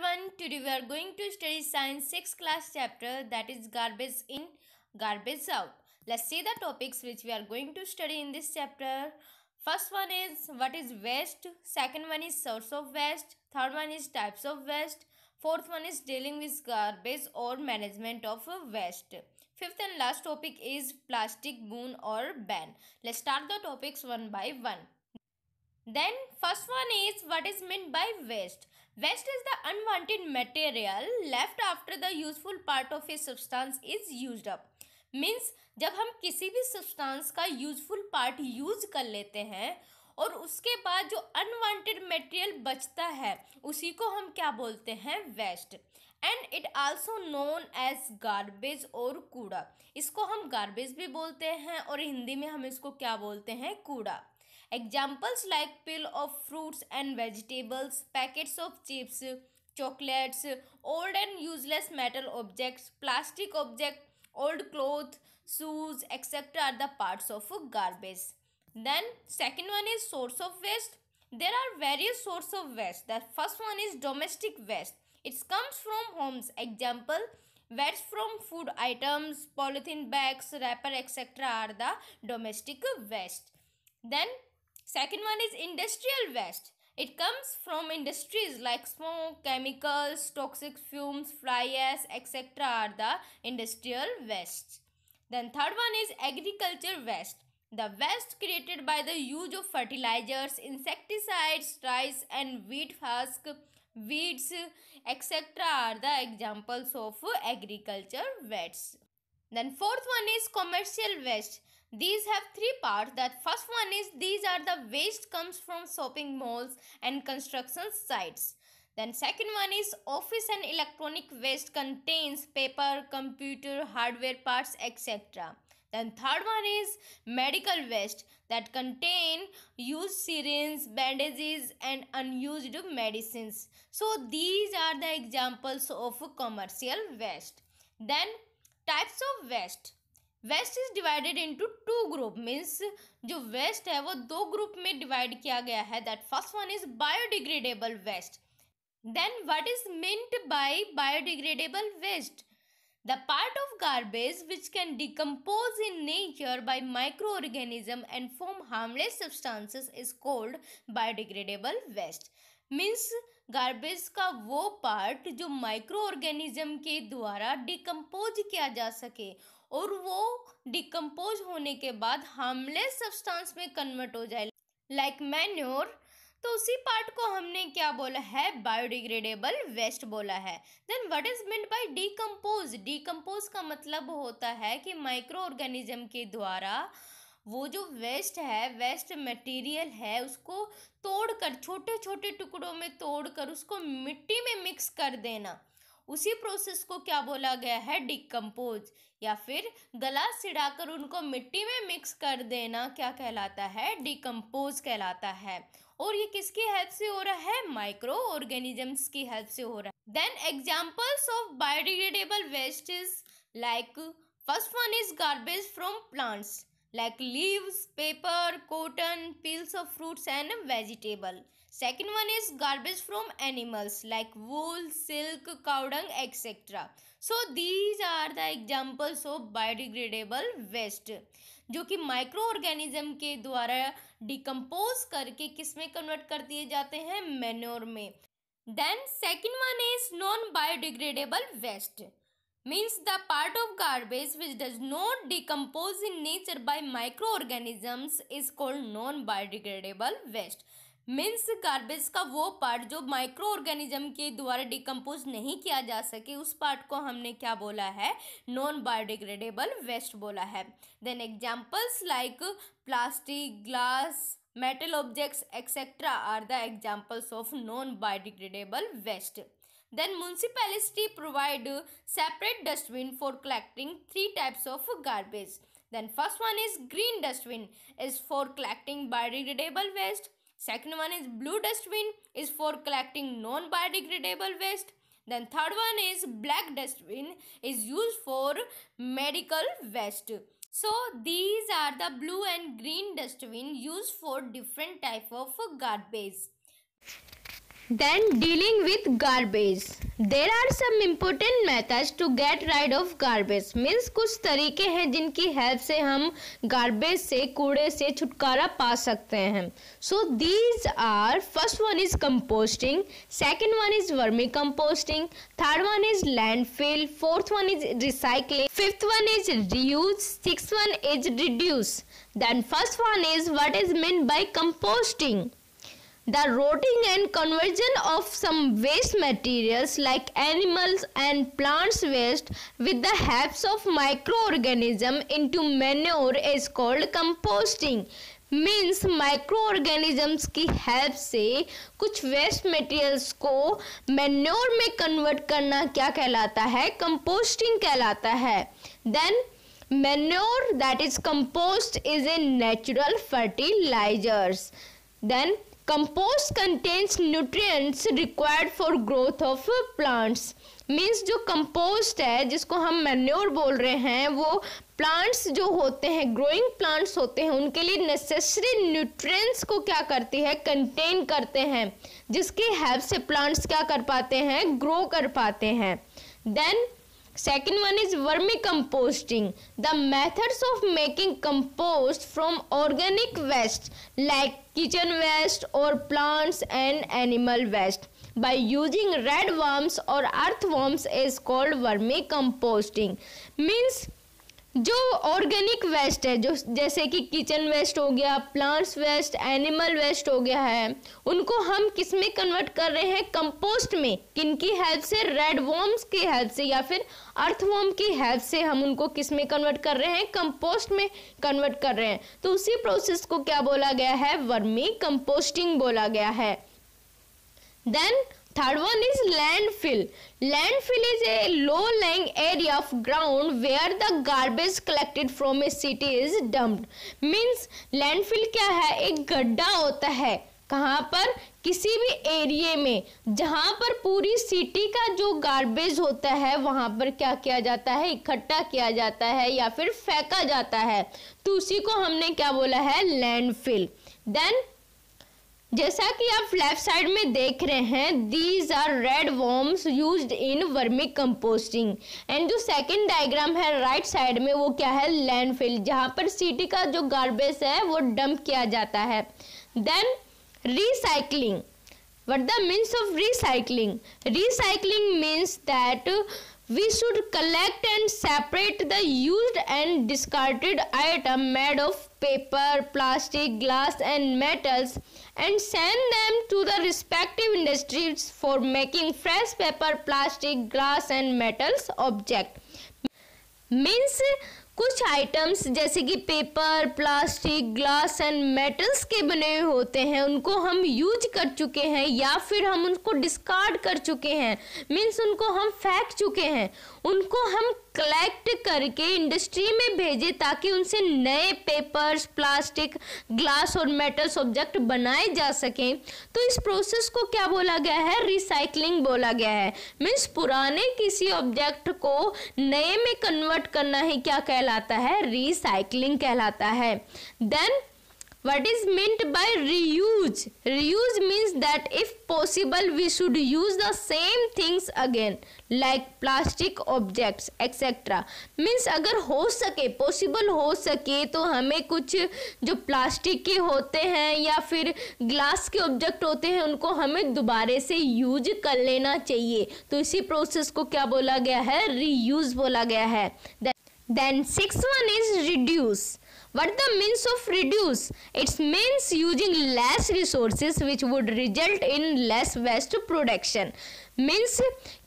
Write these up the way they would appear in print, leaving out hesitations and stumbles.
everyone, today we are going to study science 6th class chapter, that is garbage in, garbage out. Let's see the topics which we are going to study in this chapter. First one is what is waste, second one is source of waste, third one is types of waste, fourth one is dealing with garbage or management of waste. Fifth and last topic is plastic boon or ban. Let's start the topics one by one. Then first one is what is meant by waste. Waste is the unwanted material left after the useful part of a substance is used up. Means जब हम किसी भी substance का useful part use कर लेते हैं और उसके बाद जो अनवांटेड मटेरियल बचता है उसी को हम क्या बोलते हैं, waste. And it also known as garbage और कूड़ा. इसको हम गार्बेज भी बोलते हैं और हिंदी में हम इसको क्या बोलते हैं, कूड़ा. Examples like peel of fruits and vegetables, packets of chips, chocolates, old and useless metal objects, plastic object, old clothes, shoes, etc. are the parts of garbage. Then second one is source of waste. There are various sources of waste. The first one is domestic waste. It comes from homes. Example, waste from food items, polythene bags, wrapper, etc. are the domestic waste. Then second one is industrial waste. It comes from industries like smoke, chemicals, toxic fumes, fly ash, etc. are the industrial waste. Then third one is agriculture waste. The waste created by the use of fertilizers, insecticides, rice and wheat husk, weeds, etc. are the examples of agriculture waste. Then fourth one is commercial waste. These have three parts. That first one is these are the waste comes from shopping malls and construction sites. Then second one is office and electronic waste contains paper, computer, hardware parts, etc. Then third one is medical waste that contain used syringes, bandages and unused medicines. So these are the examples of commercial waste. Then types of waste. Waste is divided into two group. Means जो waste है वो दो group में divide किया गया है. That first one is biodegradable waste. Then what is meant by biodegradable waste? The part of garbage which can decompose in nature by micro organism and form harmless substances is called biodegradable waste. Means garbage का वो part जो micro organism के द्वारा decompose किया जा सके और वो डिकम्पोज होने के बाद हार्मलेस सब्सटेंस में कन्वर्ट हो जाए, लाइक मैन्योर, तो उसी पार्ट को हमने क्या बोला है, बायोडिग्रेडेबल वेस्ट बोला है. Then what is meant by decompose? Decompose का मतलब होता है कि माइक्रो ऑर्गेनिज्म के द्वारा वो जो वेस्ट है, वेस्ट मटेरियल है, उसको तोड़कर छोटे छोटे टुकड़ों में तोड़कर उसको मिट्टी में मिक्स कर देना. उसी प्रोसेस को क्या बोला गया है, डिकम्पोज. या फिर गला सिड़ाकर उनको मिट्टी में मिक्स कर देना क्या कहलाता है, डिकम्पोज कहलाता है. और ये किसकी हेल्प से हो रहा है, माइक्रो ऑर्गेनिजम्स की हेल्प से हो रहा है. Then examples of biodegradable waste is like first one is garbage from plants like leaves, paper, cotton, peels of fruits and vegetable. Second one is garbage from animals like wool, silk, cow dung, etc. So these are the examples of biodegradable waste जो कि micro organism के द्वारा decompose करके किस में convert कर दिए जाते हैं, मैन्योर में. Then second one is non biodegradable waste. Means the part of garbage which does not decompose in nature by microorganisms is called non-biodegradable waste. Means garbage का वो पार्ट जो माइक्रो ऑर्गेनिज्म के द्वारा डिकम्पोज नहीं किया जा सके, उस पार्ट को हमने क्या बोला है, नॉन बायोडिग्रेडेबल वेस्ट बोला है. Then examples like plastic, glass, metal objects, etc. are the examples of non-biodegradable waste. Then municipality provide separate dustbin for collecting three types of garbage. Then first one is green dustbin is for collecting biodegradable waste. Second one is blue dustbin is for collecting non-biodegradable waste. Then third one is black dustbin is used for medical waste. So these are the blue and green dustbin used for different type of garbage. Then dealing with garbage. There are some important methods to get rid of garbage. Means कुछ तरीके हैं जिनकी help से हम garbage से, कूड़े से छुटकारा पा सकते हैं. So these are, first one is composting, second one is vermicomposting, third one is landfill, fourth one is recycling, fifth one is reuse, sixth one is reduce. Then first one is what is meant by composting. The rotting and conversion of some waste materials like animals and plants waste with the help of microorganism into manure is called composting. Means micro organisms की help से कुछ waste materials को manure में convert करना क्या कहलाता है? Composting कहलाता है. Then manure that is compost is a natural fertilisers. देन compost contains nutrients required for growth of plants. Means जो कंपोस्ट है, जिसको हम मैन्योर बोल रहे हैं, वो प्लांट्स जो होते हैं, ग्रोइंग प्लांट्स होते हैं, उनके लिए नेसेसरी न्यूट्रिएंट्स को क्या करती है? कंटेन करते हैं, जिसकी हेल्प से प्लांट्स क्या कर पाते हैं? ग्रो कर पाते हैं. Then second one is vermicomposting. The methods of making compost from organic waste like kitchen waste or plants and animal waste by using red worms or earthworms is called vermicomposting. Means जो organic waste है, जो जैसे कि kitchen waste हो गया, plants waste, animal waste हो गया है, उनको हम किस में कन्वर्ट कर रहे हैं? कंपोस्ट में. किनकी हेल्प से? रेड वर्म्स की हेल्प से या फिर अर्थवर्म की हेल्प से हम उनको किस में कन्वर्ट कर रहे हैं? कंपोस्ट में कन्वर्ट कर रहे हैं. तो उसी प्रोसेस को क्या बोला गया है? वर्मी कंपोस्टिंग बोला गया है. Then third one is landfill. Landfill is a low-lying area of ground where the garbage collected from a city is dumped. Means landfill क्या है? एक गड्ढा होता है. कहाँ पर? किसी भी एरिया में जहाँ पर पूरी सिटी का जो गार्बेज होता है वहाँ पर क्या किया जाता है? इकट्ठा किया जाता है या फिर फेंका जाता है. तो उसी को हमने क्या बोला है? लैंडफिल. देन जैसा कि आप लेफ्ट साइड में देख रहे हैं, these are red worms used in vermi composting. And जो सेकंड डायग्राम है राइट साइड में, वो क्या है? लैंडफिल, जहां पर सिटी का जो गार्बेज है वो डंप किया जाता है. Then recycling. What the means of recycling? Recycling means that we should collect and separate the used and discarded item made of paper, plastic, glass and metals and send them to the respective industries for making fresh paper, plastic, glass and metals object. Means कुछ items जैसे कि paper, plastic, glass and metals के बने हुए होते हैं, उनको हम यूज कर चुके हैं या फिर हम उनको डिस्कार्ड कर चुके हैं. मीन्स उनको हम फेंक चुके हैं. उनको हम कलेक्ट करके इंडस्ट्री में भेजे ताकि उनसे नए पेपर्स, प्लास्टिक, ग्लास और मेटल्स ऑब्जेक्ट बनाए जा सकें. तो इस प्रोसेस को क्या बोला गया है? रिसाइकलिंग बोला गया है. मीन्स पुराने किसी ऑब्जेक्ट को नए में कन्वर्ट करना ही क्या कहलाता है? रिसाइकलिंग कहलाता है. Then what is meant by reuse? Reuse means that if possible we should use the same things again like plastic objects etc. means अगर हो सके, पॉसिबल हो सके तो हमें कुछ जो प्लास्टिक के होते हैं या फिर ग्लास के ऑब्जेक्ट होते हैं उनको हमें दोबारा से यूज कर लेना चाहिए. तो इसी प्रोसेस को क्या बोला गया है? रीयूज बोला गया है. Then sixth one is reduce. What the means of reduce? It means using less resources which would result in less waste production. Means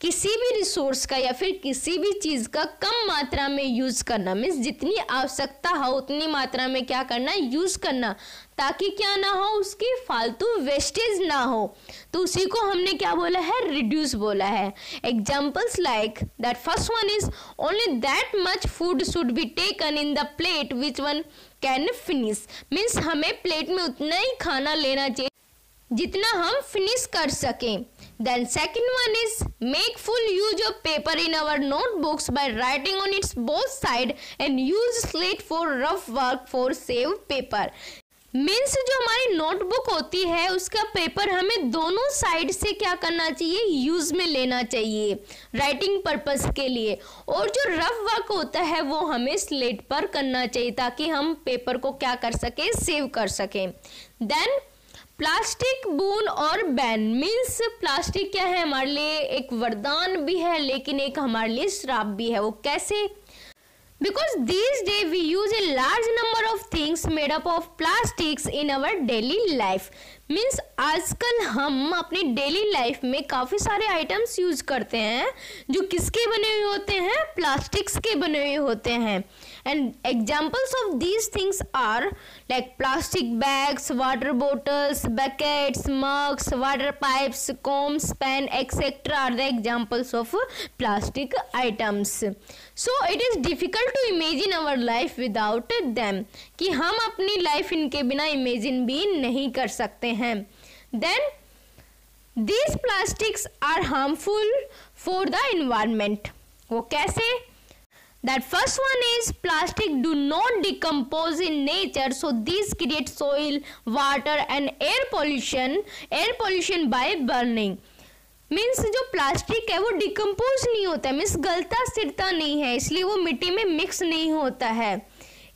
किसी भी रिसोर्स का या फिर किसी भी चीज़ का कम मात्रा में यूज़ करना. मीन्स जितनी आवश्यकता हो उतनी मात्रा में क्या करना? यूज़ करना, ताकि क्या ना हो? उसकी फालतू वेस्टेज ना हो. तो उसी को हमने क्या बोला है? रिड्यूस बोला है. Examples like that first one is only that much food should be taken in the plate which one can finish. Means हमें प्लेट में उतना ही खाना लेना चाहिए जितना हम फिनिश कर सकें. Then second one is make full use of paper in our notebooks by writing on its both side and use slate for rough work for save paper. Means जो हमारी नोटबुक होती है उसका पेपर हमें दोनों side से क्या करना चाहिए, यूज में लेना चाहिए राइटिंग पर्पस के लिए। और जो रफ वर्क होता है वो हमें स्लेट पर करना चाहिए ताकि हम पेपर को क्या कर सके, सेव कर सकें। देन प्लास्टिक बून और बैन, मीन्स प्लास्टिक क्या है, हमारे लिए एक वरदान भी है लेकिन एक हमारे लिए श्राप भी है। वो कैसे? Because these days we use a large number of things made up of plastics in our daily life. Means आजकल हम अपनी डेली लाइफ में काफ़ी सारे आइटम्स यूज करते हैं जो किसके बने हुए होते हैं, प्लास्टिक्स के बने हुए होते हैं। And examples of these things are like plastic bags, water bottles, buckets, mugs, water pipes, combs, pen etcetera are the examples of plastic items. So it is difficult to imagine our life without them, कि हम अपनी life इनके बिना imagine भी नहीं कर सकते हैं। Then these plastics are harmful for the environment. वो कैसे? That first one is plastic do not decompose in nature, so these create soil, water and air pollution by burning. Means जो प्लास्टिक है वो डिकम्पोज नहीं होता है, means गलता सिरता नहीं है, इसलिए वो मिट्टी में मिक्स नहीं होता है।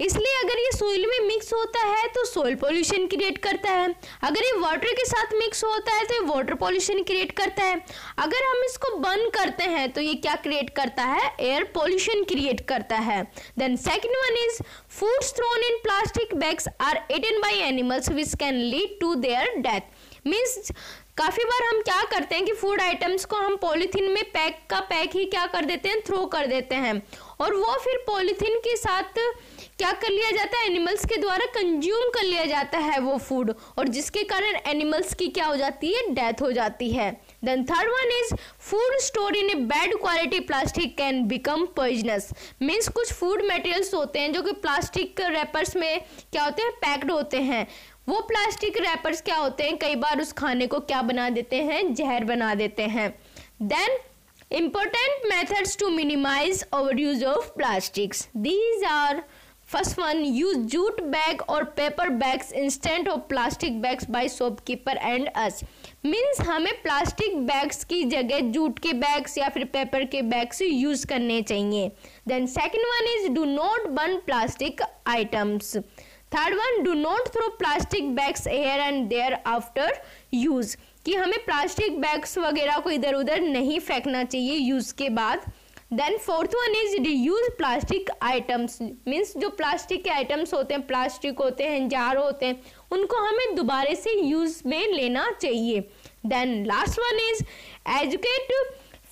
इसलिए अगर ये सोइल में मिक्स होता है तो सोइल पोल्यूशन क्रिएट करता है, अगर ये वाटर के साथ मिक्स होता है तो ये वाटर पोल्यूशन क्रिएट करता है, अगर हम इसको बर्न करते हैं तो ये क्या क्रिएट करता है, एयर पोल्यूशन क्रिएट करता है। Then second one is foods thrown in plastic bags are eaten by animals which can lead to their death. Means काफ़ी बार हम क्या करते हैं कि फूड आइटम्स को हम पॉलीथीन में पैक ही क्या कर देते हैं, थ्रो कर देते हैं, और वो फिर पॉलीथीन के साथ क्या कर लिया जाता है, एनिमल्स के द्वारा कंज्यूम कर लिया जाता है वो फूड, और जिसके कारण एनिमल्स की क्या हो जाती है, डेथ हो जाती है। Then third one is food store in a bad quality plastic can become poisonous. Means कुछ फूड मटेरियल्स होते हैं जो कि प्लास्टिक रैपर्स में क्या होते हैं, पैक्ड होते हैं। वो प्लास्टिक रैपर्स क्या होते हैं, कई बार उस खाने को क्या बना देते हैं, जहर बना देते हैं। Then important methods to minimize overuse of plastics. These are first one, use jute bag or paper bags instead of plastic bags by shopkeeper and us. Means हमें प्लास्टिक बैग्स की जगह जूट के बैग्स या फिर paper के bags use करने चाहिए। Then second one is do not burn plastic items. Third one, do not throw plastic bags here and there after use, कि हमें प्लास्टिक बैग्स वगैरह को इधर उधर नहीं फेंकना चाहिए यूज़ के बाद। Then fourth one is reuse plastic items. Means जो प्लास्टिक के आइटम्स होते हैं, प्लास्टिक होते हैं, जार होते हैं, उनको हमें दोबारा से यूज़ में लेना चाहिए। Then last one is educate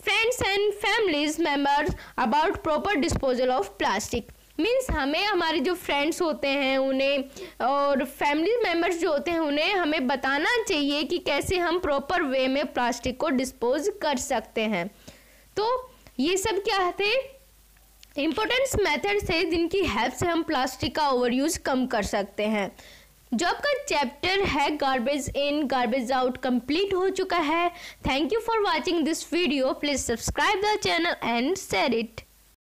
friends and families members about proper disposal of plastic. Means हमें हमारे जो फ्रेंड्स होते हैं उन्हें और फैमिली मेम्बर्स जो होते हैं उन्हें हमें बताना चाहिए कि कैसे हम प्रॉपर वे में प्लास्टिक को डिस्पोज कर सकते हैं। तो ये सब क्या थे, इम्पोर्टेंट मेथड्स थे जिनकी हेल्प से हम प्लास्टिक का ओवरयूज कम कर सकते हैं। जो आपका चैप्टर है garbage in garbage out complete हो चुका है। Thank you for watching this video. Please subscribe the channel and share it.